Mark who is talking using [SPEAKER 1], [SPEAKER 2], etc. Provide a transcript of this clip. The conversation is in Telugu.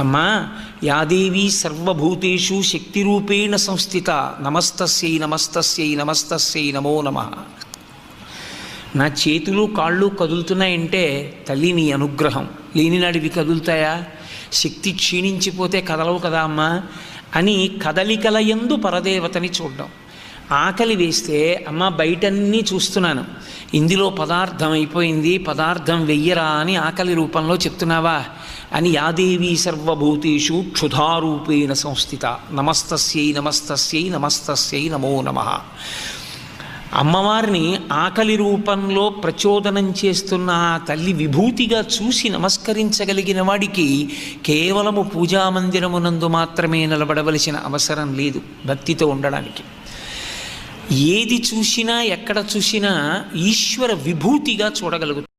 [SPEAKER 1] అమ్మా, యాదేవీ సర్వభూతేషు శక్తిరూపేణ సంస్థిత నమస్తస్యై నమస్తస్యై నమస్తస్యై నమో నమః. నా చేతులు కాళ్ళు కదులుతున్నాయంటే తల్లి నీ అనుగ్రహం, లేనినాడివి కదులుతాయా? శక్తి క్షీణించిపోతే కదలవు కదా అమ్మా అని కదలికల యందు పరదేవతని చూడడం. ఆకలి వేస్తే అమ్మ బయటన్నీ చూస్తున్నాను, ఇందులో పదార్థం అయిపోయింది, పదార్థం వెయ్యరా అని ఆకలి రూపంలో చెప్తున్నావా అని యాదేవీ సర్వభూతేషు క్షుధారూపేణ సంస్థిత నమస్తస్యై నమస్తస్యై నమస్తస్యై నమో నమః. అమ్మవారిని ఆకలి రూపంలో ప్రచోదనం చేస్తున్న ఆ తల్లి విభూతిగా చూసి నమస్కరించగలిగిన వాడికి కేవలము పూజామందిరమునందు మాత్రమే నిలబడవలసిన అవసరం లేదు భక్తితో ఉండడానికి. ఏది చూసినా ఎక్కడ చూసినా ఈశ్వర విభూతిగా చూడగలుగుతాం.